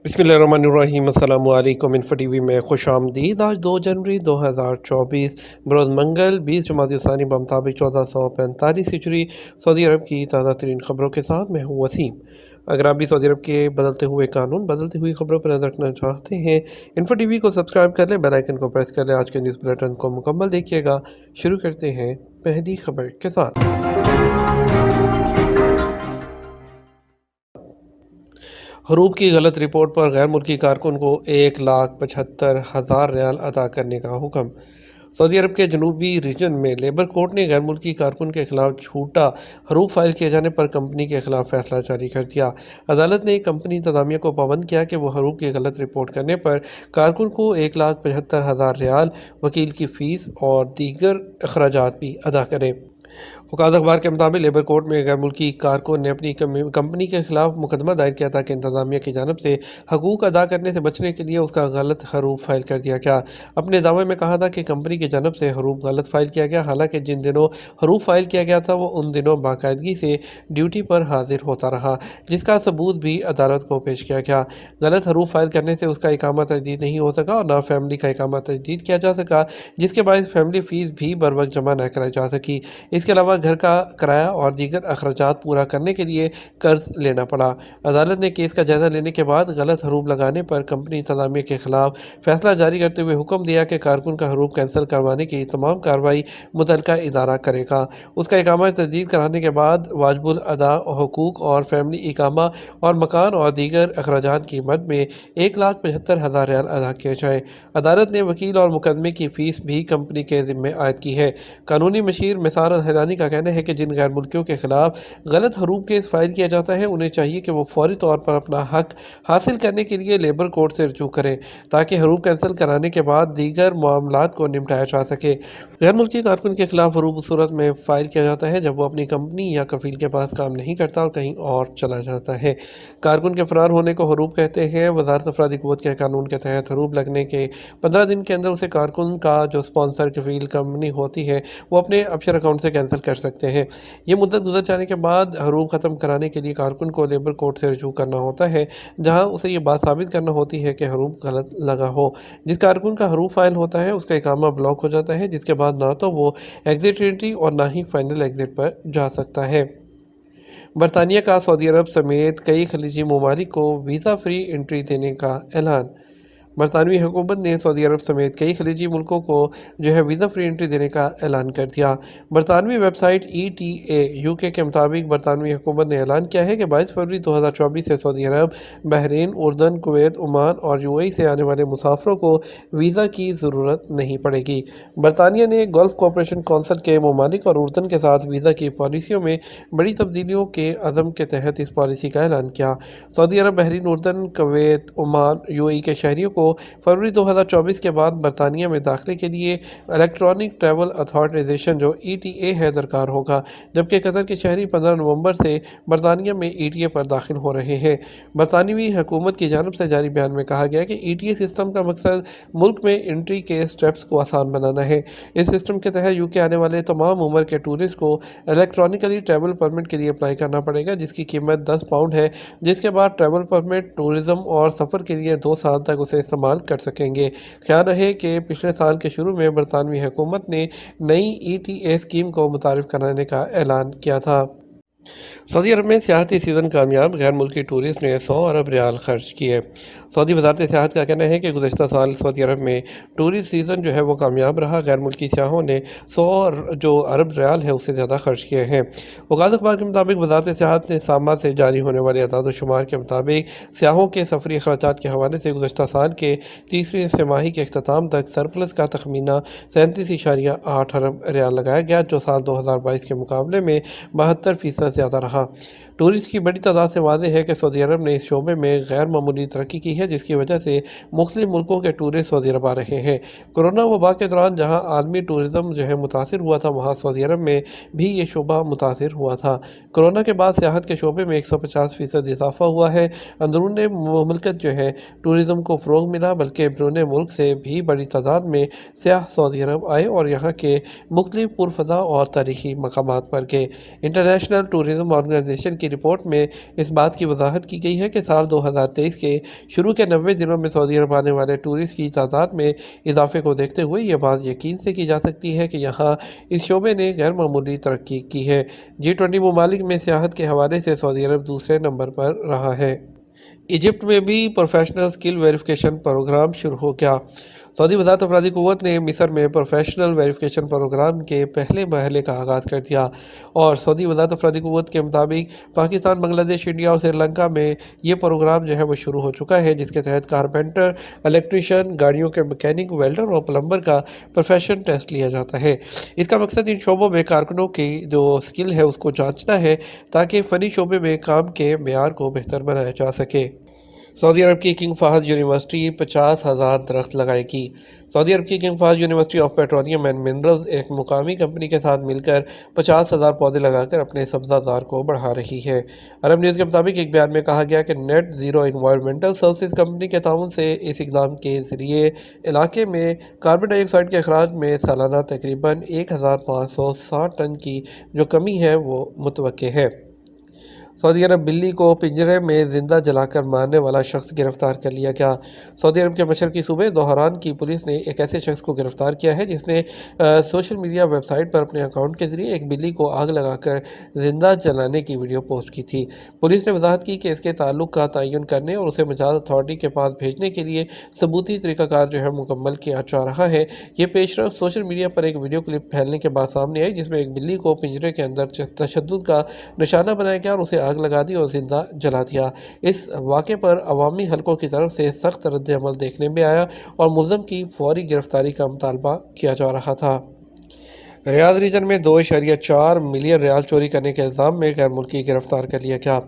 बिस्मिल्लाहिर्रहमानिर्रहीम। अस्सलाम वालेकुम। इन्फो टीवी में खुश आमदीद। आज 2 जनवरी 2024 बरोज़ मंगल 20 जमादी सानी बमताबिक 1445 हिजरी सऊदी अरब की ताज़ा तरीन ख़बरों के साथ मैं हूँ वसीम। अगर आप भी सऊदी अरब के बदलते हुए कानून, बदलती हुई ख़बरों पर नज़र रखना चाहते हैं, इन्फो टीवी को सब्सक्राइब कर लें, बेल आइकन को प्रेस कर लें। आज के न्यूज़ बुलेटिन को मुकम्मल देखिएगा। शुरू करते हैं पहली खबर के साथ। हरूब की गलत रिपोर्ट पर गैर मुल्की कारकुन को 1,75,000 रियाल अदा करने का हुक्म। सऊदी अरब के जनूबी रीजन में लेबर कोर्ट ने गैर मुल्की कारकुन के खिलाफ झूठा हरूब फाइल किए जाने पर कंपनी के खिलाफ फैसला जारी कर दिया। अदालत ने कंपनी इंतजामिया को पाबंद किया कि वो हरूब की गलत रिपोर्ट करने पर कारकुन को 1,75,000 रियाल, वकील की फ़ीस और दीगर अखराजात भी अदा करें। औकात अखबार के मुताबिक लेबर कोर्ट में गैर मुल्की कारकुन ने अपनी कंपनी के खिलाफ मुकदमा दायर किया था कि इंतजामिया की जानब से हकूक अदा करने से बचने के लिए उसका गलत हरूब फाइल कर दिया गया। अपने दावे में कहा था कि कंपनी की जानब से हरूब गलत फाइल किया गया, हालांकि जिन दिनों हरूब फाइल किया गया था वो उन दिनों बाकायदगी से ड्यूटी पर हाजिर होता रहा, जिसका सबूत भी अदालत को पेश किया गया। गलत हरूब फाइल करने से उसका इकामा तजदीद नहीं हो सका और ना फैमिली का इकामा तजदीद किया जा सका, जिसके बायस फैमिली फ़ीस भी बर वक्त जमा न कराई जा सकी। इसके अलावा घर का किराया और दीगर अखराजात पूरा करने के लिए कर्ज लेना पड़ा। अदालत ने केस का जायजा लेने के बाद गलत हरूब लगाने पर कंपनी इंतजामिया के खिलाफ फैसला जारी करते हुए हुक्म दिया कि कारकुन का हरूब कैंसिल करवाने की तमाम कार्रवाई मुतल्लिका इदारा करेगा। उसका इकामा तजदीद कराने के बाद वाजिबुल अदा हुकूक और फैमिली इकामा और मकान और दीगर अखराजात की मद में 1,75,000 रियाल अदा किए जाए। अदालत ने वकील और मुकदमे की फ़ीस भी कंपनी के ज़िम्मे आयद की है। कानूनी मशीर मिसार अल-हिलानी का कहना है कि जिन गैर मुल्कियों के खिलाफ गलत हरूब केस फाइल किया जाता है उन्हें चाहिए कि वो फौरी तौर पर अपना हक हासिल करने के लिए लेबर कोर्ट से रजू करें, ताकि हरूब कैंसिल कराने के बाद दीगर मामलात को निपटाया जा सके। गैर मुल्की कारकुन के खिलाफ हरूब उस सूरत में फ़ाइल किया जाता है जब वो अपनी कंपनी या कफील के पास काम नहीं करता और कहीं और चला जाता है। कारकुन के फरार होने को हरूब कहते हैं। वजारत अफरादी क़ुव्वत के कानून के तहत हरूब लगने के 15 दिन के अंदर उसे कारकुन का जो स्पॉन्सर कफील कंपनी होती है वो अपने अफशर अकाउंट से कैंसिल कर सकते हैं। ये मुद्दत गुजर जाने के बाद हरूब ख़त्म कराने के लिए कारकुन को लेबर कोर्ट से रजू करना होता है, जहां उसे ये बात साबित करना होती है कि हरूब गलत लगा हो। जिस कारकुन का हरूब फाइल होता है उसका इकामा ब्लॉक हो जाता है, जिसके बाद ना तो वो एग्जिट एंट्री और ना ही फाइनल एग्जिट पर जा सकता है। बरतानिया का सऊदी अरब समेत कई खलीजी ममालिक को वीज़ा फ्री एंट्री देने का ऐलान। बरतानवी हुकूमत ने सऊदी अरब समेत कई खलीजी मुल्कों को जो है वीज़ा फ्री एंट्री देने का ऐलान कर दिया। बरतानवी वेबसाइट ETA UK के मुताबिक बरतानवी हुकूमत ने ऐलान किया है कि 22 फरवरी 2024 से सऊदी अरब, बहरीन, उर्दन, कुवैत, ओमान और UAE से आने वाले मुसाफरों को वीज़ा की ज़रूरत नहीं पड़ेगी। बरतानिया ने गल्फ़ कोऑपरेशन कौंसिल के ममालिक और उर्दन के साथ वीज़ा की पॉलिसियों में बड़ी तब्दीलियों के अज़म के तहत इस पॉलिसी का ऐलान किया। सऊदी अरब, बहरीन, उर्दन, कुवैत, ओमान, UAE के शहरियों को फरवरी 2024 के बाद बरतानिया में दाखिले के लिए इलेक्ट्रॉनिक ट्रैवल अथॉराइजेशन जो ETA है दरकार होगा, जबकि कतर के शहरी 15 नवंबर से बरतानिया में ETA पर दाखिल हो रहे हैं। बरतानवी हुकूमत की जानब से जारी बयान में कहा गया कि ETA सिस्टम का मकसद मुल्क में एंट्री के स्टेप्स को आसान बनाना है। इस सिस्टम के तहत UK आने वाले तमाम उम्र के टूरिस्ट को इलेक्ट्रॉनिकली ट्रैवल परमिट के लिए अप्लाई करना पड़ेगा, जिसकी कीमत 10 पाउंड है, जिसके बाद ट्रैवल परमिट, टूरिज़्म और सफ़र के लिए 2 साल तक उसे इस्तेमाल कर सकेंगे। ख्याल रहे कि पिछले साल के शुरू में बरतानवी हुकूमत ने नई ETA स्कीम को मुतारिफ कराने का ऐलान किया था। सऊदी अरब में सियाहती सीज़न कामयाब, गैर मुल्की टूरिस्ट ने 100 अरब रियाल खर्च किए। सऊदी वजारत सियाहत का कहना है कि गुज़श्ता साल सऊदी अरब में टूरिस्ट सीज़न जो है वो कामयाब रहा। गैर मुल्की सियाहों ने 100 जो अरब रियाल है उससे ज़्यादा खर्च किए हैं। औकात अखबार के मुताबिक वजारत सियाहत ने सामा से जारी होने वाले अदाद शुमार के मुताबिक सियाहों के सफरी अखराजात के हवाले से गुज़श्ता साल के तीसरी तिमाही के अख्ताम तक सरप्लस का तखमीना 37.8 अरब रियाल लगाया गया, जो साल 2022 के मुकाबले में 72% ज़्यादा रहा। टूरिस्ट की बड़ी तादाद से वाज़ेह है कि सऊदी अरब ने इस शोबे में गैर मामूली तरक्की की है, जिसकी वजह से मुख्तलिफ मुल्कों के टूरिस्ट सऊदी अरब आ रहे हैं। कोरोना वबा के दौरान जहाँ आलमी टूरिज़्म जो है मुतासिर हुआ था, वहाँ सऊदी अरब में भी ये शोबा मुतासिर हुआ था। कोरोना के बाद सियाहत के शोबे में 150% इजाफा हुआ है। अंदरून मुमलकत जो है टूरिज़्म को फ़रोग मिला, बल्कि बैरून मुल्क से भी बड़ी तादाद में सियाह सऊदी अरब आए और यहाँ के मुख्तलिफ पुरफ़ज़ा और तारीख़ी मकामात पर गए। इंटरनेशनल ٹورزم آرگنائزیشن کی رپورٹ میں اس بات کی وضاحت کی گئی ہے کہ سال 2023 کے شروع کے 90 دنوں میں سعودی عرب آنے والے ٹورسٹ کی تعداد میں اضافے کو دیکھتے ہوئے یہ بات یقین سے کی جا سکتی ہے کہ یہاں اس شعبے نے غیر معمولی ترقی کی ہے۔ G20 ممالک میں سیاحت کے حوالے سے سعودی عرب دوسرے نمبر پر رہا ہے۔ ایجپٹ میں بھی پروفیشنل سکل ویریفیکیشن پروگرام شروع ہو گیا۔ سعودی وزارت افرادی قوت نے مصر میں پروفیشنل ویریفیکیشن پروگرام کے پہلے مرحلے کا آغاز کر دیا، اور سعودی وزارت افرادی قوت کے مطابق پاکستان، بنگلہ دیش، انڈیا اور سری لنکا میں یہ پروگرام وہ شروع ہو چکا ہے، جس کے تحت کارپینٹر، الیکٹریشین، گاڑیوں کے میکینک، ویلڈر اور پلمبر کا پروفیشن ٹیسٹ لیا جاتا ہے۔ اس کا مقصد ان شعبوں میں کارکنوں کی جو سکل ہے اس کو جانچنا ہے تاکہ فنی شعبے میں کام کے معیار کو بہتر بنایا جا سکے۔ سعودی عرب کی کنگ فہد یونیورسٹی 50,000 درخت لگائے گی۔ سعودی عرب کی King Fahd University of Petroleum and Minerals ایک مقامی کمپنی کے ساتھ مل کر 50,000 پودے لگا کر اپنے سبزہ زار کو بڑھا رہی ہے۔ عرب نیوز کے مطابق ایک بیان میں کہا گیا کہ net zero environmental services company کے تعاون سے اس اقدام کے ذریعے علاقے میں کاربن ڈائی آکسائیڈ کے اخراج میں سالانہ تقریباً 1,560 ٹن کی جو کمی ہے وہ متوقع ہے۔ سعودی عرب بلی کو پنجرے میں زندہ جلا کر مارنے والا شخص گرفتار کر لیا گیا۔ سعودی عرب کے مشرقی صوبے دہران کی پولیس نے ایک ایسے شخص کو گرفتار کیا ہے جس نے سوشل میڈیا ویب سائٹ پر اپنے اکاؤنٹ کے ذریعے ایک بلی کو آگ لگا کر زندہ جلانے کی ویڈیو پوسٹ کی تھی۔ پولیس نے وضاحت کی کہ اس کے تعلق کا تعین کرنے اور اسے مجاز اتھارٹی کے پاس بھیجنے کے لیے ثبوتی طریقہ کار مکمل کیا جا رہا ہے۔ یہ پیش رفت سوشل میڈیا پر ایک ویڈیو کلپ پھیلنے کے بعد سامنے آئی، جس میں ایک بلی کو پنجرے کے اندر تشدد کا نشانہ بنایا گیا اور اسے آگ لگا دی اور زندہ جلا دیا۔ اس واقعے پر عوامی حلقوں کی طرف سے سخت رد عمل دیکھنے میں آیا اور ملزم کی فوری گرفتاری کا مطالبہ کیا جا رہا تھا۔ ریاض ریجن میں 2.4 ملین ریال چوری کرنے کے الزام میں غیر ملکی گرفتار کر لیا گیا۔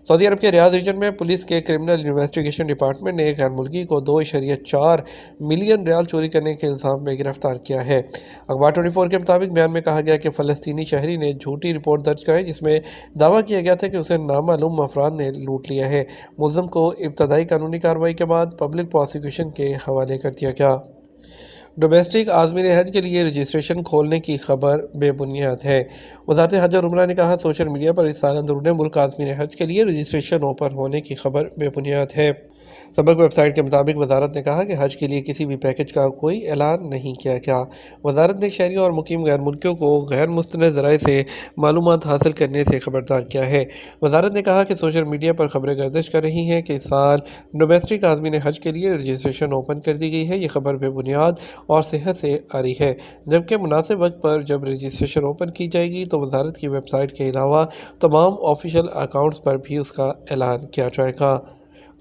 سعودی عرب کے ریاض ریجن میں پولیس کے کرمنل انویسٹیگیشن ڈپارٹمنٹ نے ایک غیر ملکی کو 2.4 ملین ریال چوری کرنے کے الزام میں گرفتار کیا ہے۔ اخبار 24 کے مطابق بیان میں کہا گیا کہ فلسطینی شہری نے جھوٹی رپورٹ درج کرائی جس میں دعویٰ کیا گیا تھا کہ اسے نامعلوم افراد نے لوٹ لیا ہے۔ ملزم کو ابتدائی قانونی کارروائی کے بعد پبلک پراسیکیوشن کے حوالے کر دیا گیا۔ ڈومیسٹک عازمین حج کے لیے رجسٹریشن کھولنے کی خبر بے بنیاد ہے۔ وزارت حج اور عمرہ نے کہا سوشل میڈیا پر اس سال اندرون ملک عازمین حج کے لیے رجسٹریشن اوپن ہونے کی خبر بے بنیاد ہے۔ سبق ویب سائٹ کے مطابق وزارت نے کہا کہ حج کے لیے کسی بھی پیکج کا کوئی اعلان نہیں کیا گیا۔ وزارت نے شہریوں اور مقیم غیر ملکیوں کو غیر مستند ذرائع سے معلومات حاصل کرنے سے خبردار کیا ہے۔ وزارت نے کہا کہ سوشل میڈیا پر خبریں گردش کر رہی ہیں کہ اس سال ڈومیسٹک عازمین حج کے لیے رجسٹریشن اوپن کر دی گئی ہے۔ یہ خبر بے بنیاد اور صحت سے آری ہے، جبکہ مناسب وقت پر جب رجسٹریشن اوپن کی جائے گی تو وزارت کی ویب سائٹ کے علاوہ تمام آفیشیل اکاؤنٹس پر بھی اس کا اعلان کیا جائے گا۔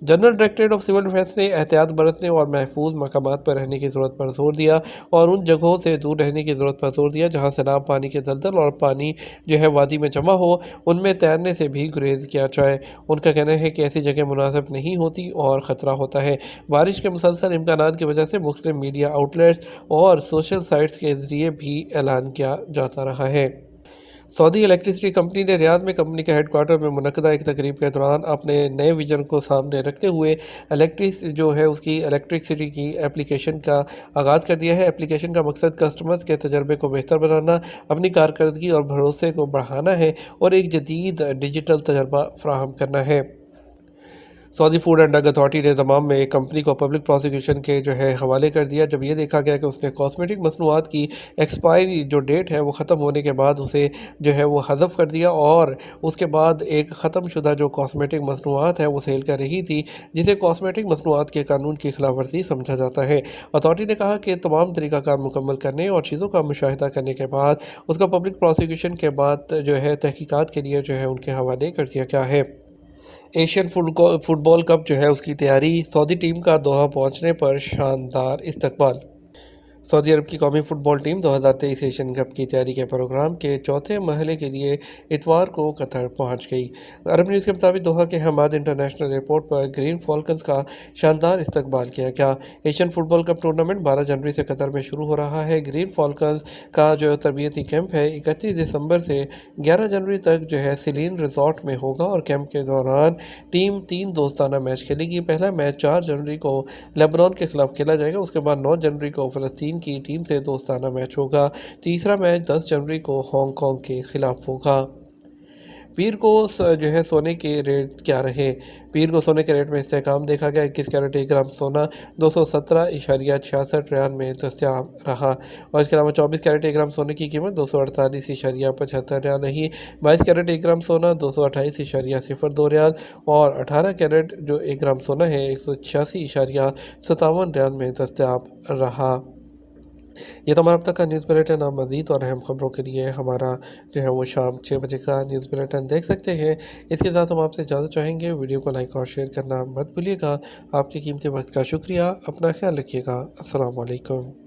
General directorate of civil defence نے احتیاط برتنے اور محفوظ مقامات پر رہنے کی ضرورت پر زور دیا اور ان جگہوں سے دور رہنے کی ضرورت پر زور دیا جہاں سیلاب، پانی کے دلدل اور پانی وادی میں جمع ہو، ان میں تیرنے سے بھی گریز کیا جائے۔ ان کا کہنا ہے کہ ایسی جگہ مناسب نہیں ہوتی اور خطرہ ہوتا ہے۔ بارش کے مسلسل امکانات کی وجہ سے مختلف میڈیا آؤٹلیٹس اور سوشل سائٹس کے ذریعے بھی اعلان کیا جاتا رہا ہے۔ سعودی الیکٹرسٹی کمپنی نے ریاض میں کمپنی کے ہیڈ کوارٹر میں منعقدہ ایک تقریب کے دوران اپنے نئے ویژن کو سامنے رکھتے ہوئے اس کی الیکٹرسٹی کی ایپلیکیشن کا آغاز کر دیا ہے۔ ایپلیکیشن کا مقصد کسٹمرز کے تجربے کو بہتر بنانا، اپنی کارکردگی اور بھروسے کو بڑھانا ہے اور ایک جدید ڈیجیٹل تجربہ فراہم کرنا ہے۔ سعودی فوڈ اینڈ ڈرگ اتھارٹی نے دمام میں ایک کمپنی کو پبلک پراسیکیوشن کے حوالے کر دیا جب یہ دیکھا گیا کہ اس نے کاسمیٹک مصنوعات کی ایکسپائری جو ڈیٹ ہے وہ ختم ہونے کے بعد اسے وہ حذف کر دیا، اور اس کے بعد ایک ختم شدہ جو کاسمیٹک مصنوعات ہے وہ سیل کر رہی تھی جسے کاسمیٹک مصنوعات کے قانون کی خلاف ورزی سمجھا جاتا ہے۔ اتھارٹی نے کہا کہ تمام طریقہ کار مکمل کرنے اور چیزوں کا مشاہدہ کرنے کے بعد اس کا پبلک پراسیکیوشن کے بعد تحقیقات کے لیے ان کے حوالے کر دیا گیا ہے۔ ایشین فٹ بال کپ اس کی تیاری، سعودی ٹیم کا دوحہ پہنچنے پر شاندار استقبال۔ سعودی عرب کی قومی فٹ بال ٹیم 2023 ایشین کپ کی تیاری کے پروگرام کے چوتھے مرحلے کے لیے اتوار کو قطر پہنچ گئی۔ عرب نیوز کے مطابق دوحہ کے حماد انٹرنیشنل ایئرپورٹ پر گرین فالکنز کا شاندار استقبال کیا گیا۔ ایشین فٹ بال کپ ٹورنامنٹ 12 جنوری سے قطر میں شروع ہو رہا ہے۔ گرین فالکنز کا تربیتی کیمپ 31 دسمبر سے 11 جنوری تک سیلین ریزارٹ میں ہوگا اور کیمپ کے دوران ٹیم 3 دوستانہ میچ کھیلے گی۔ پہلا میچ 4 جنوری کو لیبنان کے خلاف کھیلا جائے گا، اس کے بعد 9 جنوری کو فلسطین کی ٹیم سے دوستانہ میچ ہوگا۔ تیسرا میچ 10 جنوری کو ہانگ کانگ کے خلاف ہوگا۔ पीर को जो है सोने के रेट क्या रहे। पीर को सोने के रेट में इस्तेहकाम देखा गया। 21 कैरेट 1 ग्राम सोना 217.66 रियाल में दस्तयाब रहा। और इसके अलावा 24 कैरेट 1 ग्राम सोने की कीमत 248.75 रियाल रही। 22 कैरेट 1 ग्राम सोना 228.02 रियाल और 18 कैरेट जो 1 ग्राम सोना है 186.57 रियाल में दस्तयाब रहा। ये तो हमारा अब तक का न्यूज़ बुलेटिन। आप मज़ीद और अहम ख़बरों के लिए हमारा जो है वो शाम 6 बजे का न्यूज़ बुलेटिन देख सकते हैं। इसके साथ हम आपसे इजाज़त चाहेंगे। वीडियो को लाइक और शेयर करना मत भूलिएगा। आपके कीमती वक्त का शुक्रिया। अपना ख्याल रखिएगा। अस्सलाम वालेकुम।